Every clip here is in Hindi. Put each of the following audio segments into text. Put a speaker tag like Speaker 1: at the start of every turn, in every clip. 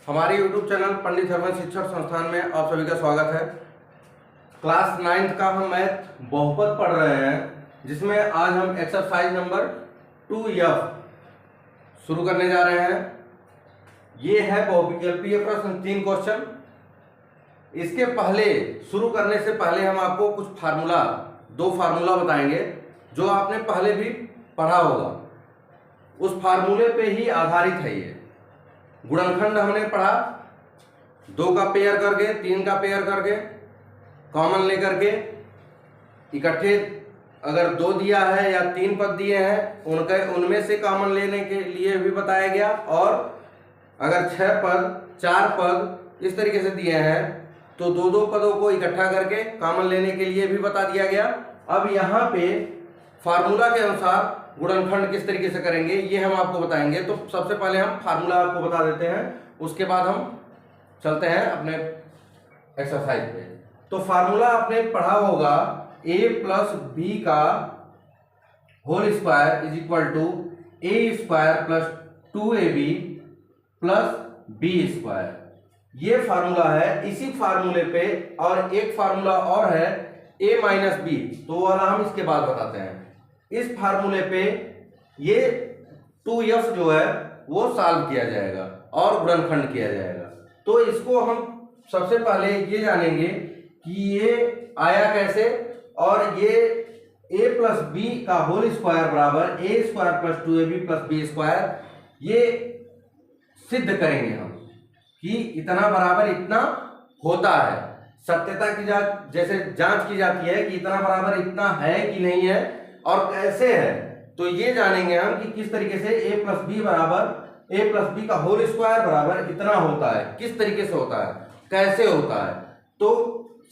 Speaker 1: हमारे YouTube चैनल पंडित हरवन शिक्षण संस्थान में आप सभी का स्वागत है। क्लास 9th का हम मैथ बहुपद पढ़ रहे हैं, जिसमें आज हम एक्सरसाइज नंबर 2F शुरू करने जा रहे हैं। ये है बहुविकल्पीय प्रश्न, 3 क्वेश्चन। इसके पहले शुरू करने से पहले हम आपको कुछ फार्मूला, 2 फार्मूला बताएंगे जो आपने पहले भी पढ़ा होगा। उस फार्मूले पे ही आधारित है ये। गुणनखंड हमने पढ़ा, 2 का पेयर करके, 3 का पेयर करके, कॉमन लेकर के इकट्ठे अगर 2 दिया है या 3 पद दिए हैं उनमें से कॉमन लेने के लिए भी बताया गया। और अगर 6 पद, 4 पद इस तरीके से दिए हैं तो 2-2 पदों को इकट्ठा करके कॉमन लेने के लिए भी बता दिया गया। अब यहाँ पे फार्मूला के अनुसार गुणनखंड किस तरीके से करेंगे ये हम आपको बताएंगे। तो सबसे पहले हम फार्मूला आपको बता देते हैं, उसके बाद हम चलते हैं अपने एक्सरसाइज पे। तो फार्मूला आपने पढ़ा होगा, a प्लस बी का whole square is equal to a square plus 2ab plus b square. ये फार्मूला है। इसी फार्मूले पे और एक फार्मूला और है a माइनस बी, तो वाला हम इसके बाद बताते हैं। इस फार्मूले पे ये 2f जो है वो सॉल्व किया जाएगा और गुणनखंड किया जाएगा। तो इसको हम सबसे पहले ये जानेंगे कि ये आया कैसे, और ये a प्लस बी का होल स्क्वायर बराबर a square plus 2ab plus b square, ये सिद्ध करेंगे हम कि इतना बराबर इतना होता है। सत्यता की जांच जैसे जांच की जाती है कि इतना बराबर इतना है कि नहीं है और कैसे है, तो ये जानेंगे हम कि किस तरीके से a प्लस बी बराबर a प्लस बी का होल स्क्वायर बराबर इतना होता है, किस तरीके से होता है, कैसे होता है। तो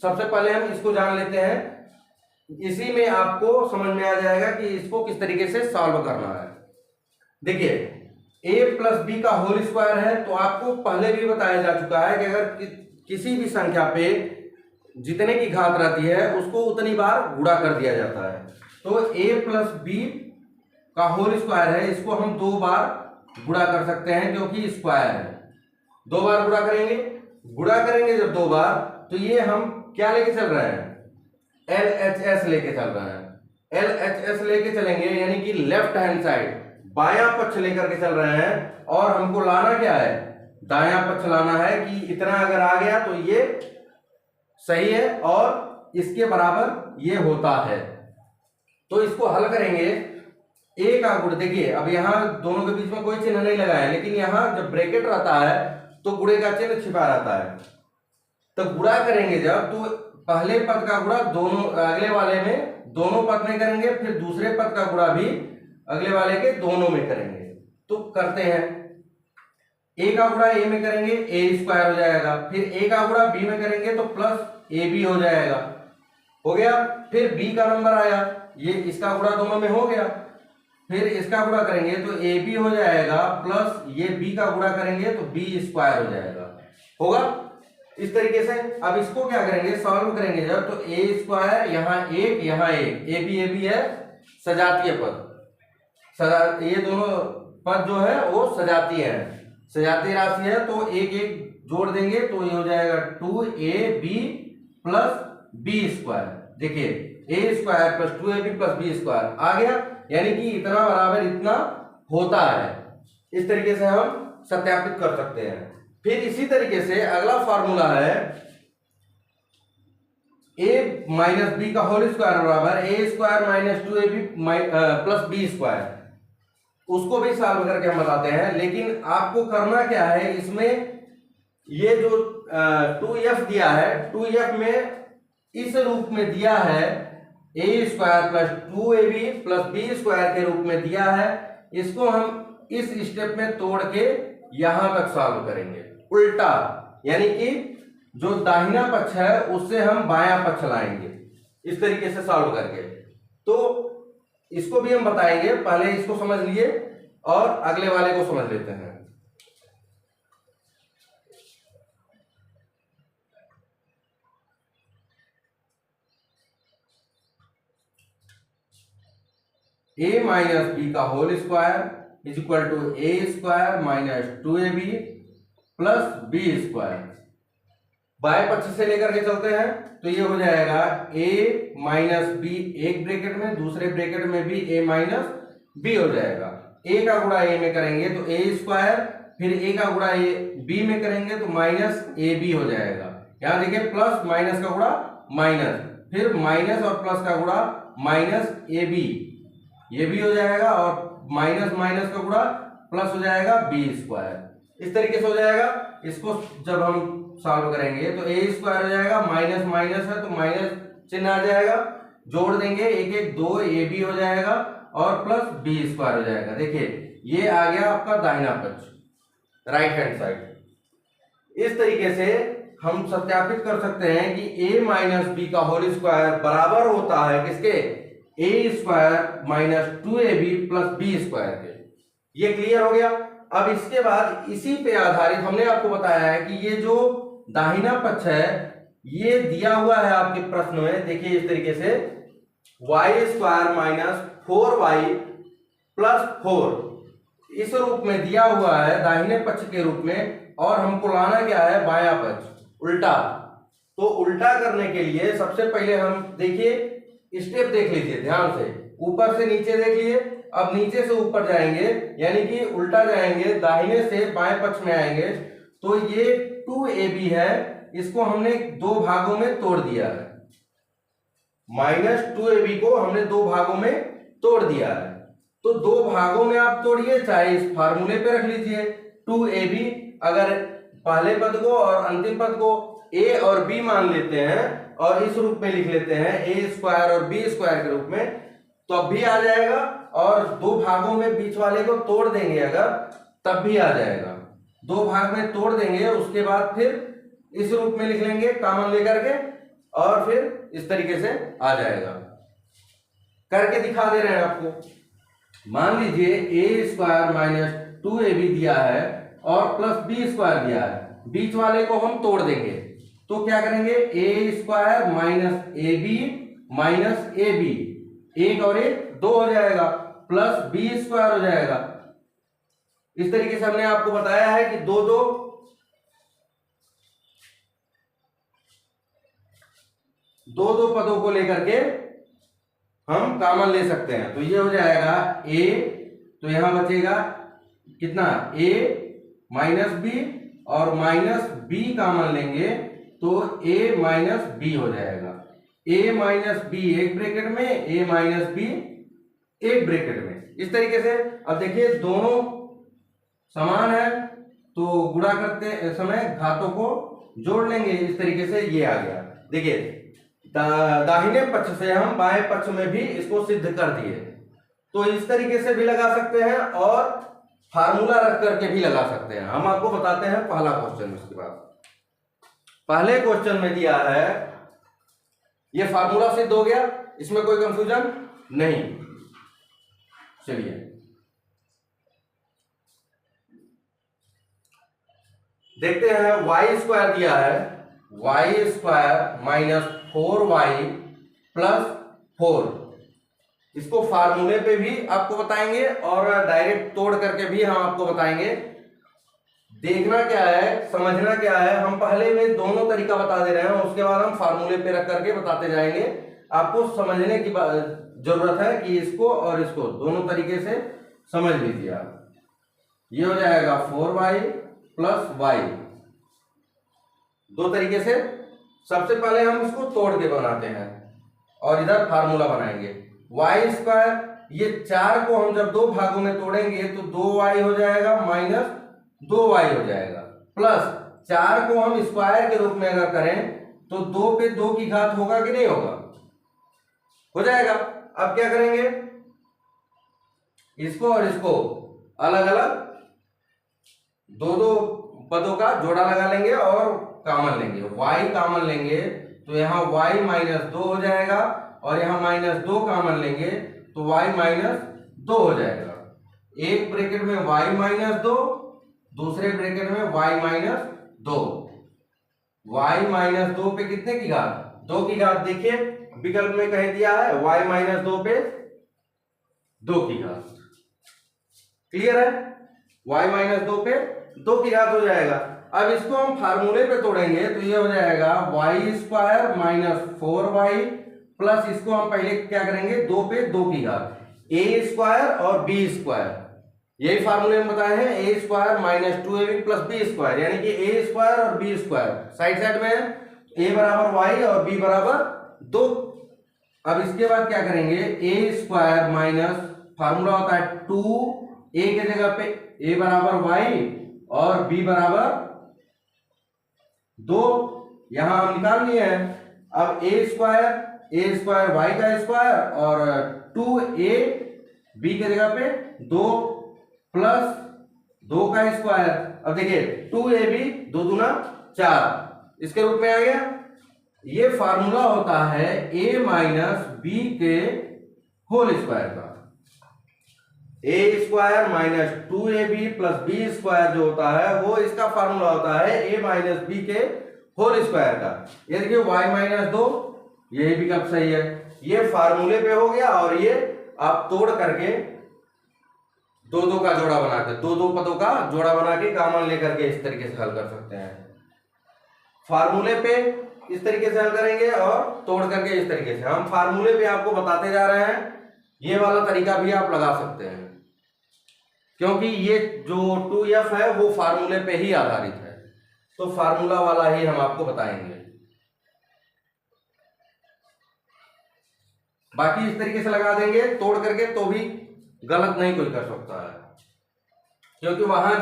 Speaker 1: सबसे पहले हम इसको जान लेते हैं, इसी में आपको समझ में आ जाएगा कि इसको किस तरीके से सॉल्व करना है। देखिए, a प्लस बी का होल स्क्वायर है तो आपको पहले भी बताया जा चुका है कि अगर किसी भी संख्या पे जितने की घात रहती है उसको उतनी बार गुणा कर दिया जाता है। तो a प्लस बी का होल स्क्वायर है, इसको हम 2 बार गुणा कर सकते हैं क्योंकि स्क्वायर है। 2 बार गुणा करेंगे जब 2 बार, तो ये हम क्या लेके चल रहे हैं, LHS लेके चल रहे हैं। LHS लेके चलेंगे यानी कि लेफ्ट हैंड साइड, बायां पक्ष लेकर के चल रहे हैं। और हमको लाना क्या है, दायां पक्ष लाना है कि इतना अगर आ गया तो ये सही है और इसके बराबर ये होता है। तो इसको हल करेंगे, a का गुण, देखिए अब यहाँ दोनों के बीच में कोई चिन्ह नहीं लगा है, लेकिन यहाँ जब ब्रैकेट रहता है तो गुणे का चिन्ह छिपा रहता है। तो गुणा करेंगे जब, तो पहले पद का गुणा दोनों अगले वाले में दोनों पद में करेंगे, फिर दूसरे पद का गुणा भी अगले वाले के दोनों में करेंगे। तो करते हैं, a का गुणा a में करेंगे a स्क्वायर हो जाएगा, फिर a का गुणा b में करेंगे तो प्लस ab हो जाएगा, हो गया। फिर b का नंबर आया, ये इसका गुणा दोनों में हो गया, फिर इसका गुणा करेंगे तो ab हो जाएगा प्लस ये b का गुणा करेंगे तो b स्क्वायर हो जाएगा, होगा इस तरीके से। अब इसको क्या करेंगे, सॉल्व करेंगे जब, तो a स्क्वायर यहाँ 1 यहाँ 1, ab है सजातीय पद, ये दोनों पद जो है वो सजातीय है, सजातीय राशि है। तो 1 जोड़ देंगे तो ये हो जाएगा 2ab प्लस b स्क्वायर। देखिए a square plus 2ab plus b square आ गया, यानी कि इतना बराबर इतना होता है। इस तरीके से हम सत्यापित कर सकते हैं। फिर इसी तरीके से अगला फार्मूला है a माइनस बी का होल स्क्वायर बराबर a square minus 2ab plus b square. उसको भी सॉल्व करके हम बताते हैं, लेकिन आपको करना क्या है, इसमें ये जो 2f दिया है, 2f में इस रूप में दिया है, a square plus 2ab plus b square के रूप में दिया है। इसको हम इस स्टेप में तोड़ के यहां तक सॉल्व करेंगे उल्टा, यानी कि जो दाहिना पक्ष है उससे हम बायां पक्ष लाएंगे, इस तरीके से सॉल्व करके। तो इसको भी हम बताएंगे, पहले इसको समझ लिए और अगले वाले को समझ लेते हैं। a माइनस बी का whole square is equal to a square minus 2ab plus b square. बाएं पक्ष से लेकर के चलते हैं तो ये हो जाएगा a माइनस बी, एक ब्रैकेट में, दूसरे ब्रैकेट में भी a माइनस बी हो जाएगा। a का गुणा a में करेंगे तो a स्क्वायर, फिर a का गुणा a b में करेंगे तो माइनस ए बी हो जाएगा। यहां देखिए प्लस माइनस का गुणा माइनस, फिर माइनस और प्लस का गुणा माइनस ए बी, ये भी हो जाएगा, और माइनस माइनस का गुणा प्लस हो जाएगा बी स्क्वायर। इस तरीके से हो जाएगा। इसको जब हम सॉल्व करेंगे तो ए स्क्वायर हो जाएगा, माइनस माइनस है तो माइनस चिन्ह आ जाएगा, जोड़ देंगे एक एक, दो ए बी हो जाएगा और प्लस बी स्क्वायर हो जाएगा। देखिए ये आ गया आपका दाहिना पक्ष, राइट हैंड साइड। इस तरीके से हम सत्यापित कर सकते हैं कि a माइनस बी का होल स्क्वायर बराबर होता है किसके, a square minus 2ab plus b square के। ये क्लियर हो गया। अब इसके बाद इसी पे आधारित हमने आपको बताया है कि ये जो दाहिना पक्ष है ये दिया हुआ है आपके प्रश्न में। देखिए इस तरीके से y square minus 4y plus 4 इस रूप में दिया हुआ है दाहिने पक्ष के रूप में, और हमको लाना क्या है, बायां पक्ष, उल्टा। तो उल्टा करने के लिए सबसे पहले हम देखिए स्टेप देख लीजिए ध्यान से, ऊपर से नीचे देख लिए, अब नीचे से ऊपर जाएंगे यानी कि उल्टा जाएंगे, दाहिने से बाएं पक्ष में आएंगे। तो ये 2ab है, इसको हमने दो भागों में तोड़ दिया है, माइनस 2ab को हमने दो भागों में तोड़ दिया है। तो दो भागों में आप तोड़िए, चाहे इस फार्मूले पे रख लीजिए 2ab, अगर पहले पद को और अंतिम पद को a और b मान लेते हैं और इस रूप में लिख लेते हैं a स्क्वायर और b स्क्वायर के रूप में, तो अब भी आ जाएगा, और दो भागों में बीच वाले को तोड़ देंगे अगर, तब भी आ जाएगा। दो भाग में तोड़ देंगे, उसके बाद फिर इस रूप में लिख लेंगे कॉमन लेकर के, और फिर इस तरीके से आ जाएगा। करके दिखा दे रहे हैं आपको। मान लीजिए a स्क्वायर माइनस 2ab दिया है और प्लस बी स्क्वायर दिया है, बीच वाले को हम तोड़ देंगे। तो क्या करेंगे, a square minus a b minus a b, एक और एक दो हो जाएगा, प्लस बी स्क्वायर हो जाएगा। इस तरीके से हमने आपको बताया है कि दो दो पदों को लेकर के हम कॉमन ले सकते हैं। तो ये हो जाएगा a, तो यहां बचेगा कितना, a माइनस बी, और माइनस बी कॉमन लेंगे तो a माइनस बी हो जाएगा। a माइनस बी एक ब्रैकेट में, a माइनस बी एक ब्रैकेट में। इस तरीके से अब देखिए दोनों समान है तो गुणा करते समय घातों को जोड़ लेंगे। इस तरीके से ये आ गया। देखिए दाहिने पक्ष से हम बाएं पक्ष में भी इसको सिद्ध कर दिए। तो इस तरीके से भी लगा सकते हैं और फार्मूला रख करके भी लगा सकते हैं। हम आपको बताते हैं पहला क्वेश्चन। उसके बाद पहले क्वेश्चन में दिया है, ये फार्मूला सिद्ध हो गया, इसमें कोई कंफ्यूजन नहीं। चलिए देखते हैं। y स्क्वायर दिया है, y square minus 4y plus 4, इसको फार्मूले पे भी आपको बताएंगे और डायरेक्ट तोड़ करके भी हम आपको बताएंगे। देखना क्या है, समझना क्या है, हम पहले में दोनों तरीका बता दे रहे हैं, उसके बाद हम फार्मूले पे रख करके बताते जाएंगे। आपको समझने की जरूरत है कि इसको और इसको दोनों तरीके से समझ लीजिए आप। ये हो जाएगा 4y प्लस y, दो तरीके से। सबसे पहले हम इसको तोड़ के बनाते हैं और इधर फार्मूला बनाएंगे। y स्क्वायर, ये 4 को हम जब दो भागों में तोड़ेंगे तो 2y हो जाएगा माइनस 2y हो जाएगा, प्लस 4 को हम स्क्वायर के रूप में अगर करें तो 2 पे 2 की घात होगा कि नहीं होगा, हो जाएगा। अब क्या करेंगे, इसको और इसको अलग अलग दो दो पदों का जोड़ा लगा लेंगे और कॉमन लेंगे। y कॉमन लेंगे तो यहाँ y माइनस 2 हो जाएगा, और यहाँ माइनस 2 कॉमन लेंगे तो y माइनस 2 हो जाएगा। एक ब्रैकेट में y माइनस 2, दूसरे ब्रैकेट में y माइनस 2। y माइनस 2 पे कितने की घात, 2 की घात। देखिए विकल्प में कह दिया है y माइनस 2 पे 2 की घात। क्लियर है, y माइनस 2 पे 2 की घात हो जाएगा। अब इसको हम फार्मूले पे तोड़ेंगे तो ये हो जाएगा y² माइनस 4y प्लस इसको हम पहले क्या करेंगे 2 पे 2 की घात a² और b², यही फार्मूले में बताए हैं a² minus 2ab plus b², यानी कि a² और b² साइड साइड में है, a बराबर y और b बराबर 2। अब इसके बाद क्या करेंगे a² माइनस फार्मूला होता है 2a के जगह पे a बराबर y और b बराबर 2, यहां हम निकाल लिए हैं। अब a² y का स्क्वायर और 2a b के जगह पे 2 प्लस 2 का स्क्वायर। अब देखिए 2ab 2 दूना 4 इसके रूप में आ गया। ये फार्मूला होता है a माइनस b के होल स्क्वायर का। a² minus 2ab plus b² जो होता है वो इसका फार्मूला होता है a माइनस b के होल स्क्वायर का। ये देखिए y माइनस 2, यही विकल्प सही है। ये फार्मूले पे हो गया और ये आप तोड़ करके 2 का जोड़ा बना के 2 पदों का जोड़ा बना के कॉमन लेकर के इस तरीके से हल कर सकते हैं। फार्मूले पे इस तरीके से हल करेंगे और तोड़ करके इस तरीके से। हम फार्मूले पे आपको बताते जा रहे हैं, ये वाला तरीका भी आप लगा सकते हैं क्योंकि ये जो 2f है वो फार्मूले पे ही आधारित है, तो फार्मूला वाला ही हम आपको बताएंगे। बाकी इस तरीके से लगा देंगे तोड़ करके तो भी गलत नहीं कोई कर सकता है, क्योंकि वहां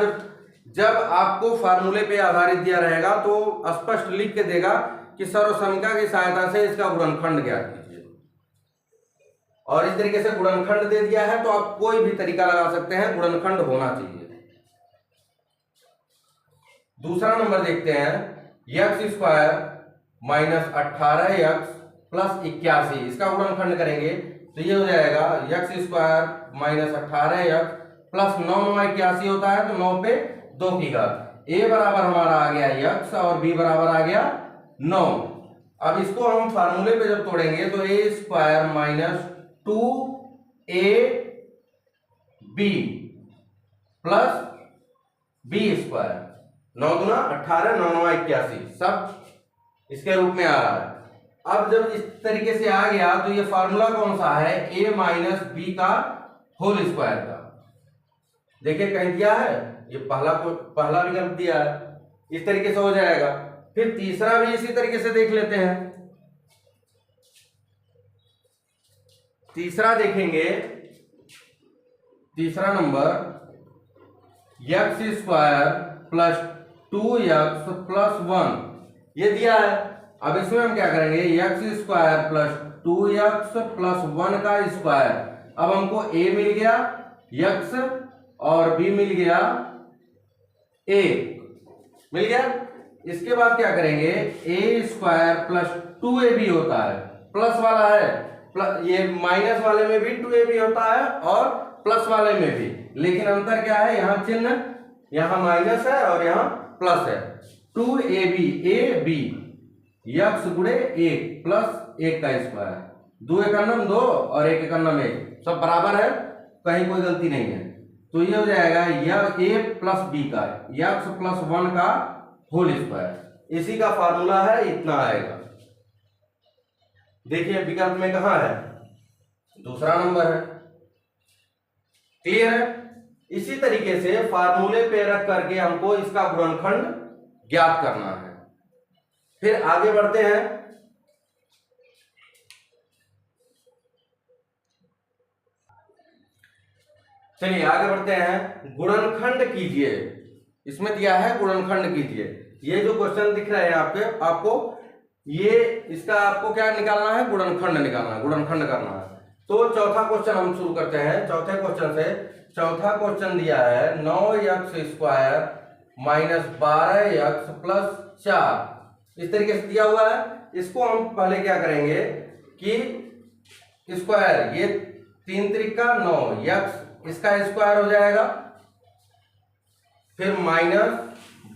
Speaker 1: जब आपको फार्मूले पे आधारित दिया रहेगा तो स्पष्ट लिख के देगा कि सर्वसमीका की सहायता से इसका गुणनखंड ज्ञात कीजिए, और इस तरीके से गुणनखंड दे दिया है तो आप कोई भी तरीका लगा सकते हैं, गुणनखंड होना चाहिए। दूसरा नंबर देखते हैं x² माइनस 18x प्लस 81, इसका गुणनखंड करेंगे तो ये हो जाएगा x² माइनस 18x प्लस 9 81 होता है तो 9 पे 2 की घात। a बराबर हमारा आ गया x और b बराबर आ गया 9। अब इसको हम फार्मूले पे जब तोड़ेंगे तो a² minus 2ab plus b², 9 दूना 18 9 9 81 सब इसके रूप में आ रहा है। अब जब इस तरीके से आ गया तो ये फार्मूला कौन सा है a माइनस b का होल स्क्वायर का। देखिए कहीं दिया है, ये पहला विकल्प दिया है, इस तरीके से हो जाएगा। फिर तीसरा भी इसी तरीके से देख लेते हैं। तीसरा देखेंगे, तीसरा number x² plus 2x plus 1 ये दिया है। अब इसमें हम क्या करेंगे x² प्लस 2x प्लस 1 का स्क्वायर। अब हमको a मिल गया x और b मिल गया a मिल गया। इसके बाद क्या करेंगे a² प्लस 2ab होता है, प्लस वाला है, ये माइनस वाले में भी 2ab होता है और प्लस वाले में भी, लेकिन अंतर क्या है यहाँ चिन्ह, यहाँ माइनस है और यहाँ प्लस है। 2ab ab x गुणे 1 प्लस 1 का स्क्वायर, 2 एकम 2 और 1 एकम 1 सब बराबर है, कहीं कोई गलती नहीं है। तो ये हो जाएगा a प्लस b का x प्लस 1 का होल स्क्वायर, इसी का फार्मूला है, इतना आएगा। देखिए विकल्प में कहाँ है, दूसरा नंबर है। क्लियर है। इसी तरीके से फार्मूले पे रख करके हमको इसका गुणनखंड ज्ञात करना है। फिर आगे बढ़ते हैं। चलिए आगे बढ़ते हैं। गुणनखंड कीजिए, इसमें दिया है गुणनखंड कीजिए। ये जो क्वेश्चन दिख रहे हैं आपको ये इसका आपको क्या निकालना है, गुणनखंड निकालना है, गुणनखंड करना है। तो चौथा क्वेश्चन हम शुरू करते हैं। चौथे क्वेश्चन से, चौथा क्वेश्चन दिया है 9x² माइनस 12x प्लस 4, इस तरीके से दिया हुआ है। इसको हम पहले क्या करेंगे कि स्क्वायर, ये 3 त्रिका 9 x इसका स्क्वायर हो जाएगा, फिर माइनस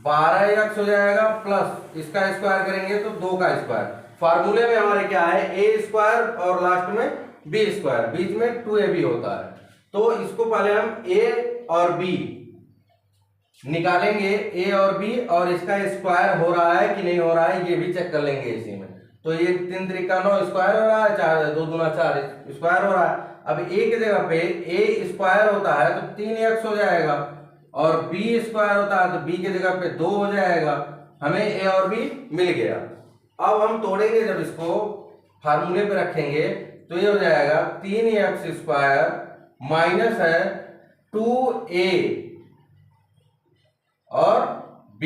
Speaker 1: 12x हो जाएगा प्लस इसका स्क्वायर करेंगे तो 2 का स्क्वायर। फार्मूले में हमारे क्या है a² और लास्ट में b², बीच में 2ab होता है। तो इसको पहले हम a और b निकालेंगे ए और बी, और इसका स्क्वायर हो रहा है कि नहीं हो रहा है ये भी चेक कर लेंगे इसी में। तो ये 3 त्रिका 9 स्क्वायर हो रहा है, 4 2 दूना 4 स्क्वायर हो रहा है। अब ए की जगह पे ए स्क्वायर होता है तो 3x हो जाएगा, और बी स्क्वायर होता है तो बी की जगह पे 2 हो जाएगा। हमें ए और बी मिल गया। अब हम तोड़ेंगे, जब इसको फार्मूले पे रखेंगे तो ये हो जाएगा 3x स्क्वायर माइनस है 2a और b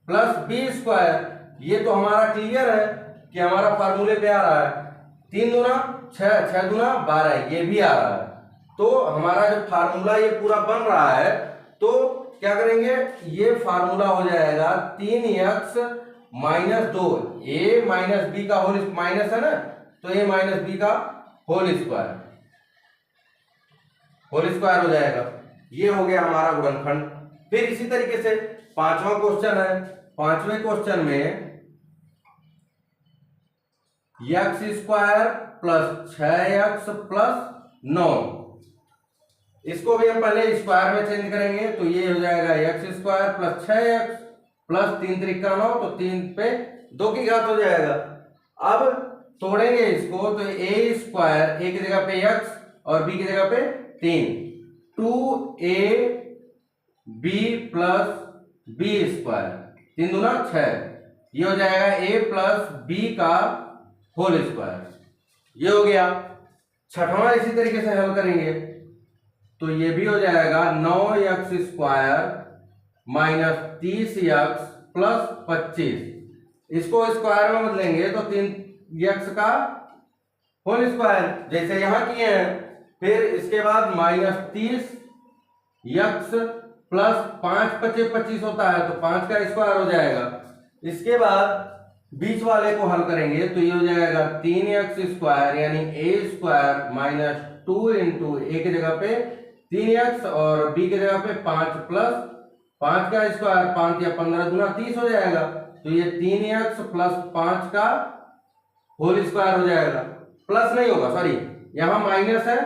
Speaker 1: प्लस बी स्क्वायर। ये तो हमारा क्लियर है कि हमारा फार्मूले पे आ रहा है। 3 दूना 6, 6 दूना 12, ये भी आ रहा है। तो हमारा जो फार्मूला ये पूरा बन रहा है, तो क्या करेंगे, ये फार्मूला हो जाएगा 3x माइनस 2, ए माइनस बी का होल माइनस है ना, तो ए माइनस बी का होल स्क्वायर हो जाएगा। ये हो गया हमारा गुणनखंड। फिर इसी तरीके से 5वां क्वेश्चन है। 5वें क्वेश्चन में x square plus 6x plus 9, इसको भी हम पहले स्क्वायर में चेंज करेंगे, तो ये हो जाएगा x square plus 6x plus 3 Trika 9, तो 3 पे 2 की घात हो जाएगा। अब तोड़ेंगे इसको तो ए स्क्वायर, ए की जगह पे x और b की जगह पे 3, 2a b plus b square, 3 दूना 6, ये हो जाएगा a प्लस b का होल स्क्वायर। ये हो गया। 6वां इसी तरीके से हल करेंगे तो ये भी हो जाएगा 9x square minus 30x plus 25, इसको स्क्वायर में बदलेंगे तो 3x का होल स्क्वायर जैसे यहां किए हैं। फिर इसके बाद माइनस 30x प्लस 5 25 25 होता है तो 5 का स्क्वायर हो जाएगा। इसके बाद बीच वाले को हल करेंगे तो ये हो जाएगा 3x स्क्वायर यानी a स्क्वायर माइनस 2 इंटू ए की जगह पे 3x और b की जगह पे 5 प्लस 5 का स्क्वायर, 5 या 15 दूना 30 हो जाएगा, तो ये 3x प्लस 5 का होल स्क्वायर हो जाएगा। प्लस नहीं होगा, सॉरी, यहां माइनस है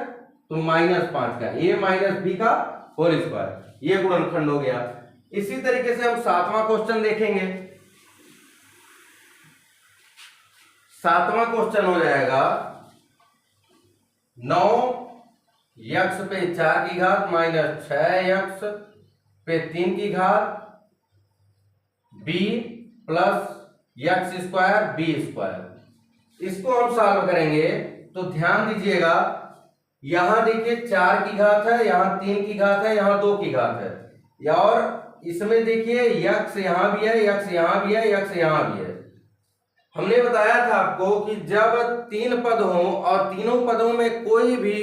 Speaker 1: तो माइनस 5 का a माइनस b का होल स्क्वायर, ये गुणनखंड हो गया। इसी तरीके से हम 7वां क्वेश्चन देखेंगे। 7वां क्वेश्चन हो जाएगा 9x पे 4 की घात माइनस 6x पे 3 की घात b plus x square b square. इसको हम सॉल्व करेंगे तो ध्यान दीजिएगा, यहां देखिए 4 की घात है, यहां 3 की घात है, यहां 2 की घात है, और इसमें देखिए x यहां भी है, x यहां भी है, x यहां भी है। हमने बताया था आपको कि जब 3 पद हो और तीनों पदों में कोई भी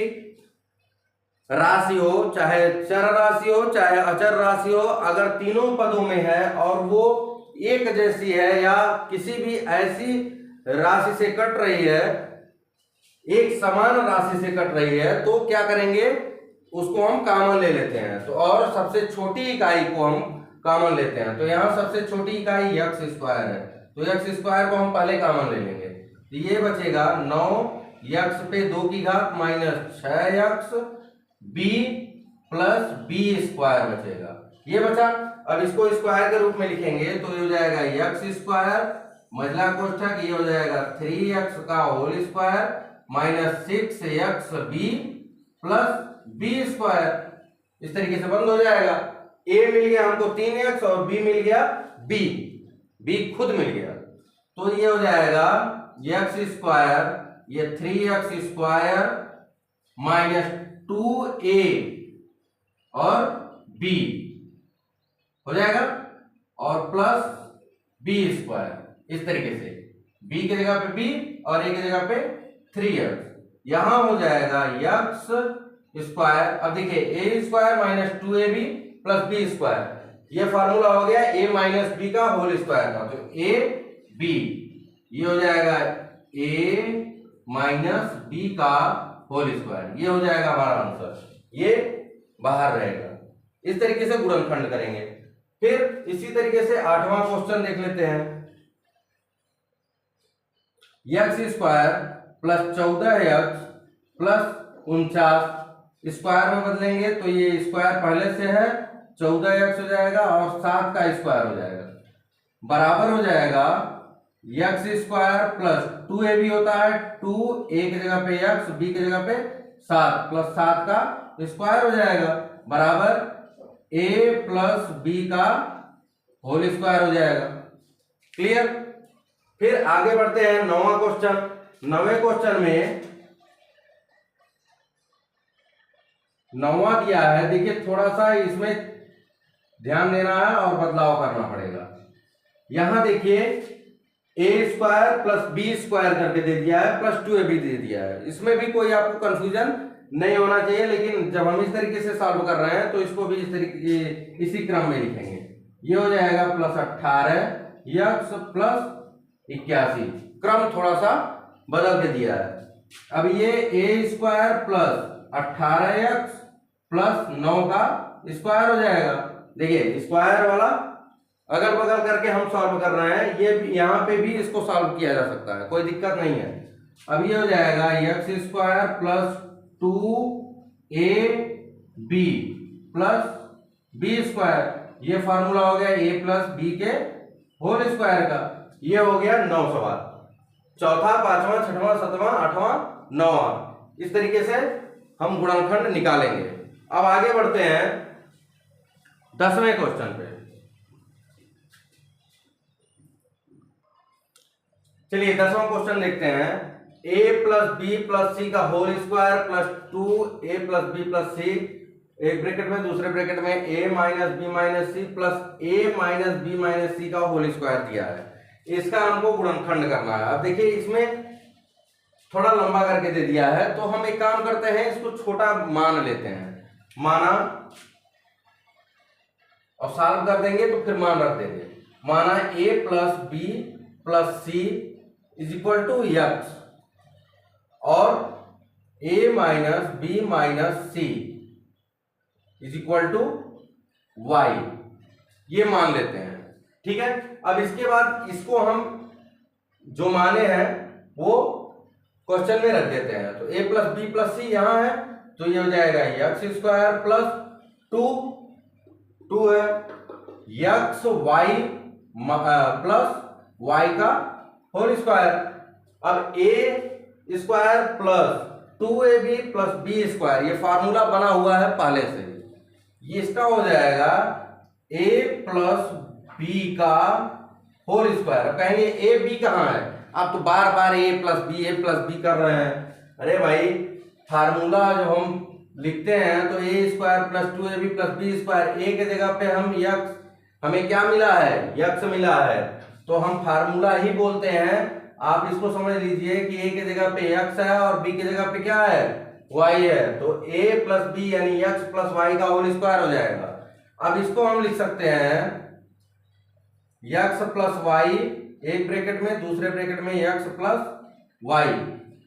Speaker 1: राशि हो, चाहे चर राशि हो चाहे अचर राशि हो, अगर तीनों पदों में है और वो एक जैसी है या किसी भी ऐसी राशि से कट रही है, एक समान राशि से कट रही है, तो क्या करेंगे, उसको हम कॉमन ले लेते हैं। तो और सबसे छोटी इकाई को हम कॉमन लेते हैं। तो यहाँ सबसे छोटी इकाई एक्स स्क्वायर है, तो एक्स स्क्वायर को हम पहले कॉमन ले लेंगे, तो ये बचेगा 9x पे 2 की घात minus 6x b plus b square बचेगा, ये बचा। अब इसको स्क्वायर के रूप में लिखेंगे तो ये हो जाएगा एक्स स्क्वायर मझला कोष्ठक, ये हो जाएगा 3x का whole square minus 6x b plus b square. इस तरीके से बंद हो जाएगा। a मिल गया हमको 3x और b मिल गया b खुद मिल गया, तो ये हो जाएगा एक्स स्क्वायर, ये 3x स्क्वायर माइनस 2a और b हो जाएगा, और प्लस b स्क्वायर। इस तरीके से b की जगह पे b और a की जगह पे 3x, यहां हो जाएगा x स्क्वायर। अब देखिए a square minus 2ab plus b square, ये फार्मूला हो गया a माइनस बी का होल स्क्वायर का, तो a b, ये हो जाएगा a माइनस बी का होल स्क्वायर, ये हो जाएगा हमारा आंसर, ये बाहर रहेगा। इस तरीके से गुणनखंड करेंगे। फिर इसी तरीके से 8वां क्वेश्चन देख लेते हैं। X square plus 14x plus 49 square में बदलेंगे तो ये स्क्वायर पहले से है 14x हो जाएगा और 7 का स्क्वायर हो जाएगा, बराबर हो जाएगा एक्स स्क्वायर प्लस 2ab होता है 2, a की जगह पे x, b की जगह पे 7 प्लस 7 का स्क्वायर हो जाएगा, बराबर a प्लस b का होल स्क्वायर हो जाएगा। क्लियर। फिर आगे बढ़ते हैं 9वां क्वेश्चन। 9वें क्वेश्चन में 9वां दिया है, देखिए थोड़ा सा इसमें ध्यान देना है और बदलाव करना पड़ेगा। यहां देखिए ए स्क्वायर प्लस बी स्क्वायर करके दे दिया है, प्लस 2ab दे दिया है। इसमें भी कोई आपको कंफ्यूजन नहीं होना चाहिए, लेकिन जब हम इस तरीके से सॉल्व कर रहे हैं तो इसको भी इस तरीके इसी क्रम में लिखेंगे। ये हो जाएगा प्लस 18x प्लस 81, क्रम थोड़ा सा बदल के दिया है। अब ये ए स्क्वायर प्लस 18x प्लस 9 का स्क्वायर हो जाएगा। देखिए स्क्वायर वाला अगल बगल करके हम सॉल्व कर रहे हैं, ये यहाँ पे भी इसको सॉल्व किया जा सकता है, कोई दिक्कत नहीं है। अब ये हो जाएगा x square plus 2ab plus b square, ये फार्मूला हो गया a प्लस बी के होल स्क्वायर का। ये हो गया 9 सवाल, चौथा, पांचवा, छठवां, सातवां, आठवां, 9वां, इस तरीके से हम गुणनखंड निकालेंगे। अब आगे बढ़ते हैं 10वें क्वेश्चन पे। चलिए 10वां क्वेश्चन देखते हैं। a plus b plus c का whole square plus 2a plus b plus c, एक ब्रैकेट में, दूसरे ब्रैकेट में a minus b minus c plus a minus b minus c का होल स्क्वायर दिया है। इसका हमको गुणनखंड करना है। अब देखिए इसमें थोड़ा लंबा करके दे दिया है, तो हम एक काम करते हैं, इसको छोटा मान लेते हैं, माना, और सॉल्व कर देंगे तो फिर मान रख देंगे। माना a plus b plus c is equal to x और a minus b minus c is equal to y, ये मान लेते हैं। ठीक है। अब इसके बाद इसको हम जो माने हैं वो क्वेश्चन में रख देते हैं। तो a प्लस बी प्लस सी यहां है, तो ये हो जाएगा एक्स स्क्वायर प्लस 2 है एक्स वाई प्लस वाई का होल स्क्वायर। अब a square plus 2ab plus b square, ये फार्मूला बना हुआ है पहले से, ये इसका हो जाएगा a प्लस बी का होल स्क्वायर। कहेंगे ए बी कहाँ है, आप तो बार बार a प्लस बी कर रहे हैं। अरे भाई फार्मूला जब हम लिखते हैं तो a square plus 2ab plus b square, a के जगह पे हम x, हमें क्या मिला है, x मिला है, तो हम फार्मूला ही बोलते हैं। आप इसको समझ लीजिए कि a के जगह पे x है और b की जगह पे क्या है, y है, तो a प्लस बी यानी x प्लस वाई का होल स्क्वायर हो जाएगा। अब इसको हम लिख सकते हैं x प्लस वाई, एक ब्रैकेट में, दूसरे ब्रैकेट में x प्लस वाई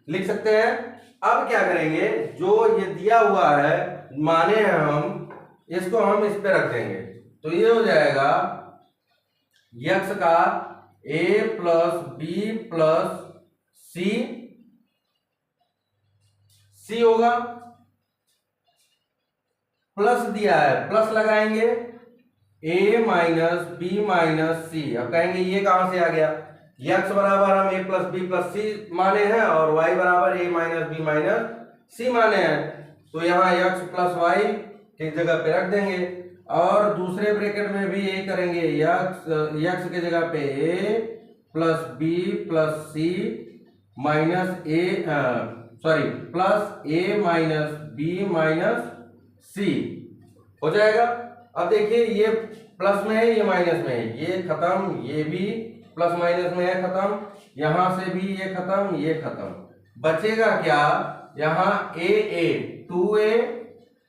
Speaker 1: लिख सकते हैं। अब क्या करेंगे, जो ये दिया हुआ है माने हैं हम, इसको हम इस पे रख देंगे, तो ये हो जाएगा x का a प्लस बी प्लस सी होगा, प्लस दिया है, प्लस लगाएंगे a माइनस बी माइनस सी। अब कहेंगे ये कहां से आ गया, x बराबर हम a प्लस बी प्लस सी माने हैं और y बराबर a माइनस बी माइनस सी माने हैं, तो यहाँ x प्लस वाई एक जगह पे रख देंगे और दूसरे ब्रैकेट में भी यही करेंगे, x के जगह पे a plus b plus c minus plus a minus b minus c हो जाएगा। अब देखिए ये प्लस में है, ये माइनस में है, ये खत्म, ये भी प्लस माइनस में है खत्म, यहां से भी ये खत्म, ये खत्म, बचेगा क्या, यहाँ a 2a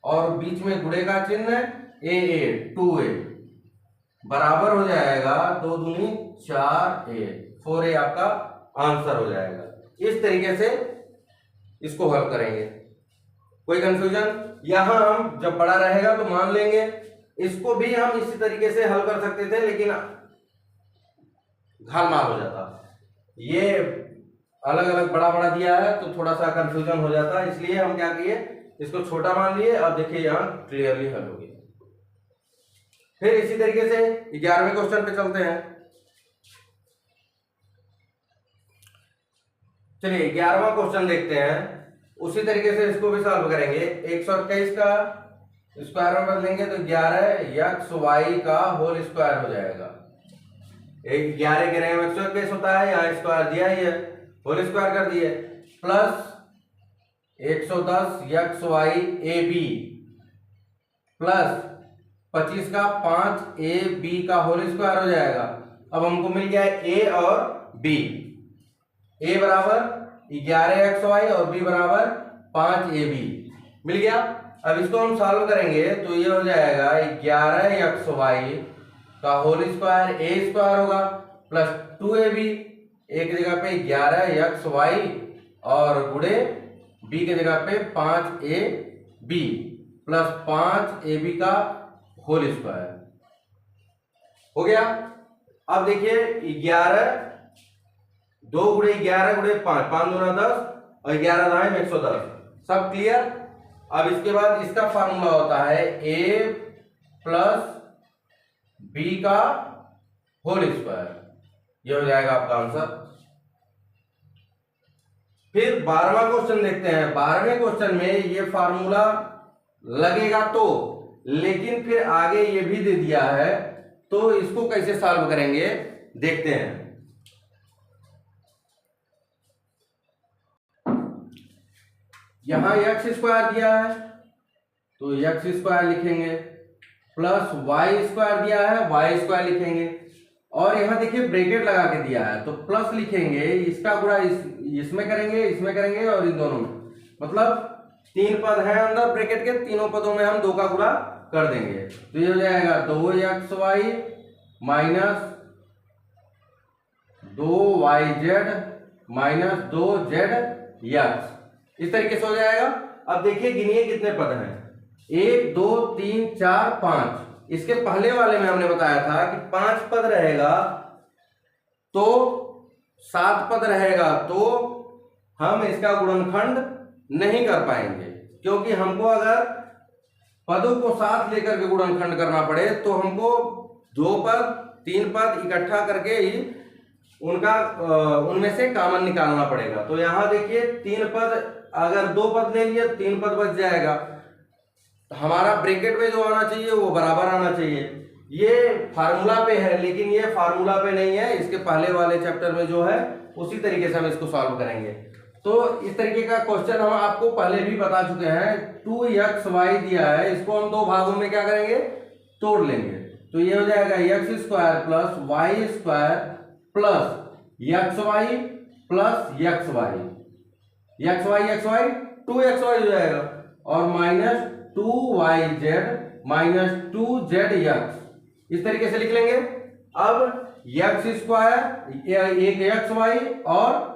Speaker 1: और बीच में गुणे का चिन्ह a 2a बराबर हो जाएगा 2 दूनी 4a, 4a आपका आंसर हो जाएगा। इस तरीके से इसको हल करेंगे। कोई कंफ्यूजन, यहां हम जब बड़ा रहेगा तो मान लेंगे, इसको भी हम इसी तरीके से हल कर सकते थे लेकिन घालमाल हो जाता, ये अलग अलग बड़ा बड़ा दिया है तो थोड़ा सा कंफ्यूजन हो जाता, इसलिए हम क्या किए, इसको छोटा मान लिए। अब देखिए यहाँ क्लियरली हल हो गया। फिर इसी तरीके से 11वें क्वेश्चन पे चलते हैं। चलिए 11वां क्वेश्चन देखते हैं, उसी तरीके से इसको भी सॉल्व करेंगे। 121 का स्क्वायर में बदलेंगे तो 11xy का होल स्क्वायर हो जाएगा। 11 के रेंज में 121 होता है, यहाँ स्क्वायर दिया ही है, होल स्क्वायर कर दिए, प्लस 110 xy ab प्लस 25 का 5ab का होल स्क्वायर हो जाएगा। अब हमको मिल गया a और b, a बराबर 11xy और b बराबर 5ab मिल गया। अब इसको हम सॉल्व करेंगे तो ये हो जाएगा 11xy का होल स्क्वायर a स्क्वायर होगा प्लस 2ab, एक जगह पे 11xy और गुणे b के जगह पे 5ab प्लस 5ab का होल स्क्वायर हो गया। अब देखिए 11 2 गुणे 11 गुणे 5, 5 दूना 10 और 11 दाएं 110, सब क्लियर। अब इसके बाद इसका फार्मूला होता है a प्लस b का होल स्क्वायर, ये हो जाएगा आपका आंसर। फिर 12वां क्वेश्चन देखते हैं। 12वें क्वेश्चन में ये फार्मूला लगेगा तो, लेकिन फिर आगे ये भी दे दिया है, तो इसको कैसे सॉल्व करेंगे देखते हैं। यहां x स्क्वायर दिया है तो x स्क्वायर लिखेंगे, प्लस y स्क्वायर दिया है y स्क्वायर लिखेंगे, और यहां देखिए ब्रैकेट लगा के दिया है तो प्लस लिखेंगे, इसका गुणा इसमें करेंगे, इसमें करेंगे और इन दोनों में, मतलब 3 पद हैं अंदर ब्रैकेट के, तीनों पदों में हम 2 का गुणा कर देंगे तो ये हो जाएगा 2xy minus 2yz minus 2zx, इस तरीके से हो जाएगा। अब देखिए गिनिए कितने पद हैं, 1 2 3 4 5। इसके पहले वाले में हमने बताया था कि 5 पद रहेगा तो 7 पद रहेगा तो हम इसका गुणनखंड नहीं कर पाएंगे, क्योंकि हमको अगर पदों को साथ लेकर के गुणनखंड करना पड़े तो हमको 2 पद 3 पद इकट्ठा करके ही उनका उनमें से कॉमन निकालना पड़ेगा। तो यहां देखिए 3 पद, अगर 2 पद ले लिए 3 पद बच जाएगा, हमारा ब्रैकेट में जो आना चाहिए वो बराबर आना चाहिए। ये फार्मूला पे है, लेकिन ये फार्मूला पे नहीं है, इसके पहले वाले चैप्टर में जो है उसी तरीके से हम इसको सॉल्व करेंगे। तो इस तरीके का क्वेश्चन हम आपको पहले भी बता चुके हैं। 2xy दिया है, इसको हम 2 भागों में क्या करेंगे, तोड़ लेंगे, तो ये हो जाएगा x square plus y square plus xy plus xy 2xy हो जाएगा, और माइनस 2yz माइनस 2zx, इस तरीके से लिख लेंगे। अब x स्क्वायर एक xy और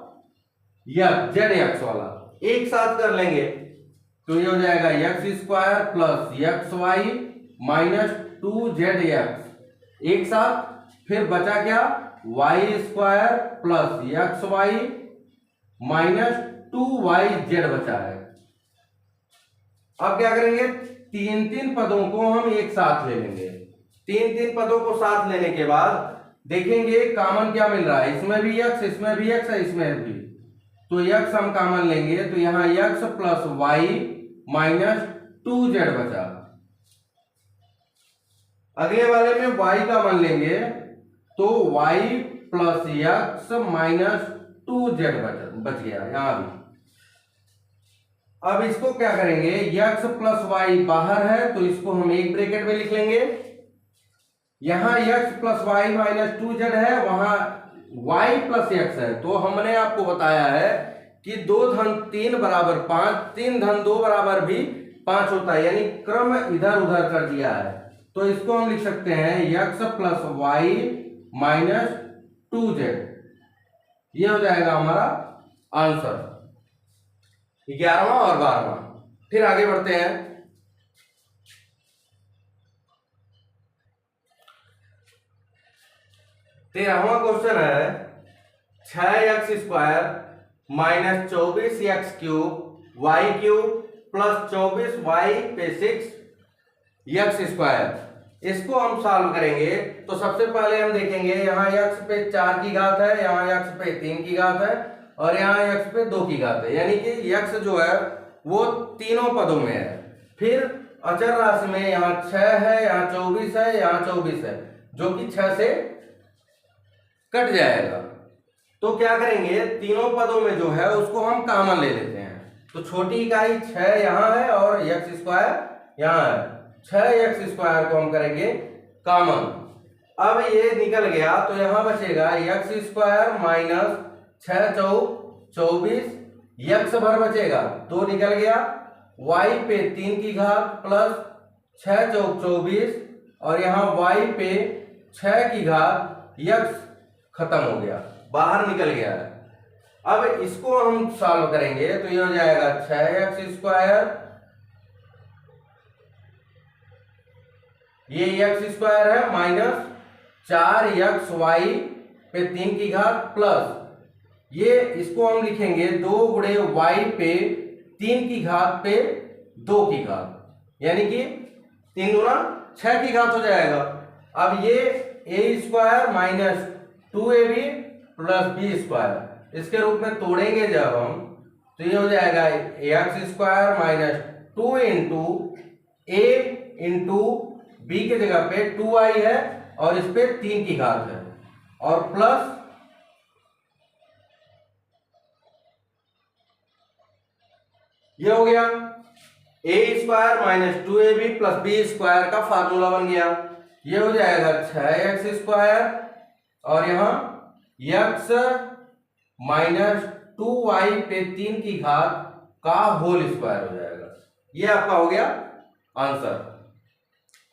Speaker 1: zx वाला एक साथ कर लेंगे तो ये हो जाएगा x square plus xy minus 2zx एक साथ, फिर बचा क्या, y square plus xy minus 2yz बचा है। अब क्या करेंगे, 3 पदों को हम एक साथ ले लेंगे। 3 पदों को साथ लेने के बाद देखेंगे कॉमन क्या मिल रहा है, इसमें भी x, इसमें भी x है, इसमें भी, तो x हम कॉमन लेंगे तो यहां x plus y minus 2z बचा। अगले वाले में y कॉमन लेंगे तो y plus x minus 2z बच गया यहां भी। अब इसको क्या करेंगे, x प्लस y बाहर है तो इसको हम एक ब्रैकेट में लिख लेंगे, यहां x plus y minus 2z है, वहां y प्लस x है, तो हमने आपको बताया है कि 2 धन 3 बराबर 5, 3 धन 2 बराबर भी 5 होता है, यानी क्रम इधर उधर कर दिया है, तो इसको हम लिख सकते हैं x plus y minus 2z, ये हो जाएगा हमारा आंसर 11वां और 12वां। फिर आगे बढ़ते हैं। तेरहवां क्वेश्चन है 6x square minus 24x cube y cube plus 24y पे 6 x स्क्वायर, इसको हम सॉल्व करेंगे तो सबसे पहले हम देखेंगे यहाँ x पे 4 की घात है, यहाँ x पे 3 की घात है और यहाँ x पे 2 की घात है, यानी कि x जो है वो तीनों पदों में है। फिर अचर राशि में यहाँ 6 है, यहाँ 24 है, यहाँ 24 है, जो कि 6 से कट जाएगा। तो क्या करेंगे, तीनों पदों में जो है उसको हम कॉमन ले लेते हैं। तो छोटी इकाई 6 यहाँ है और x स्क्वायर यहाँ है, 6x स्क्वायर को हम करेंगे कॉमन। अब ये निकल गया तो यहाँ बचेगा x स्क्वायर माइनस 6 चौक 24, x भर बचेगा 2 निकल गया, y पे 3 की घात प्लस 6 चौक 24 और यहाँ y पे 6 की घात, x खत्म हो गया, बाहर निकल गया है। अब इसको हम सॉल्व करेंगे तो ये हो जाएगा 6x स्क्वायर, ये x स्क्वायर है माइनस 4xy पे 3 की घात प्लस ये इसको हम लिखेंगे 2 गुणे y पे 3 की घात पे 2 की घात, यानी कि 3 गुना 6 की घात हो जाएगा। अब ये a square minus 2ab plus b square इसके रूप में तोड़ेंगे जब हम तो ये हो जाएगा x square minus 2 into a into b के जगह पे 2i है और इस पे 3 की घात है और प्लस ये हो गया a square minus 2ab plus b square का फार्मूला बन गया। ये हो जाएगा 6x स्क्वायर और यहाँ x माइनस 2y पे 3 की घात का होल स्क्वायर हो जाएगा। ये आपका हो गया आंसर।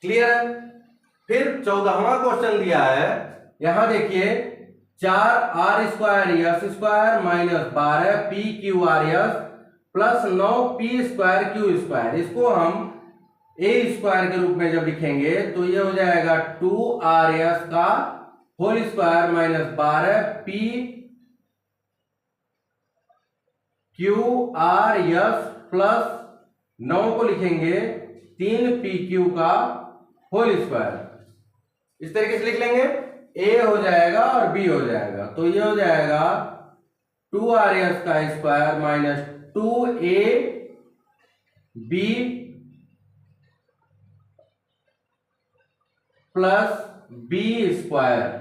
Speaker 1: क्लियर है। फिर 14वां क्वेश्चन दिया है, यहां देखिए 4r square yes square minus 12 p q r यस plus 9 P square Q square, इसको हम a स्क्वायर के रूप में जब लिखेंगे तो ये हो जाएगा 2r का whole square minus 12 p q r यस प्लस 9 को लिखेंगे 3 पी क्यू का होल स्क्वायर। इस तरीके से लिख लेंगे, a हो जाएगा और b हो जाएगा तो ये हो जाएगा 2r का square minus 2a b plus b square.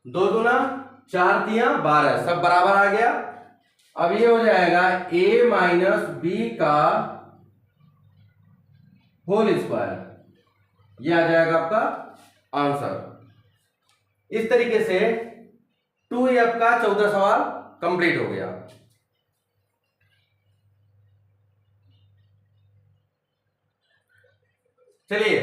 Speaker 1: दो दूना 4 तिया 12 सब बराबर आ गया। अब ये हो जाएगा a माइनस बी का होल स्क्वायर, ये आ जाएगा आपका आंसर। इस तरीके से 2f का 14 सवाल कंप्लीट हो गया। चलिए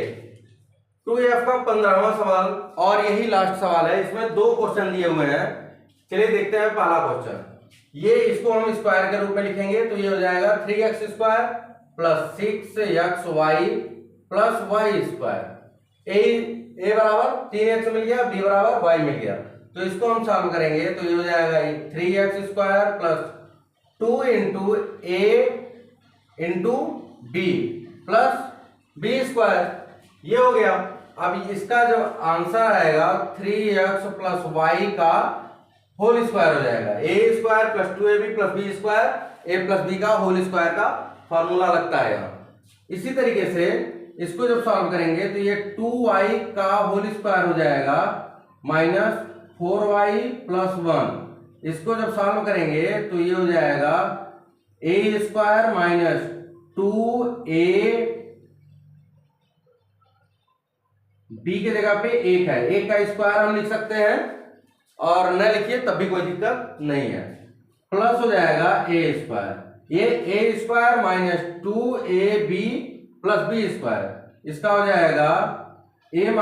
Speaker 1: 2f का 15वां सवाल और यही लास्ट सवाल है, इसमें 2 क्वेश्चन दिए हुए हैं। चलिए देखते हैं पहला क्वेश्चन। ये इसको हम स्क्वायर के रूप में लिखेंगे तो ये हो जाएगा 3x square plus 6xy plus y square. a बराबर 3x मिल गया, b बराबर y मिल गया तो इसको हम सॉल्व करेंगे तो ये हो जाएगा 3x square plus 2 into a into b plus b square, ये हो गया। अब इसका जो आंसर आएगा 3x प्लस y का होल स्क्वायर हो जाएगा, a square plus 2ab plus b square, a plus b का होल स्क्वायर का फॉर्मूला लगता है यहाँ। इसी तरीके से इसको जब सॉल्व करेंगे तो ये 2y का होल स्क्वायर हो जाएगा माइनस 4y प्लस 1, इसको जब सॉल्व करेंगे तो ये हो जाएगा a square minus 2a b के जगह पे 1 है, 1 का स्क्वायर हम लिख सकते हैं और न लिखिए तब भी कोई दिक्कत नहीं है, प्लस हो जाएगा a स्क्वायर, ये a square minus 2ab plus b square, इसका हो जाएगा a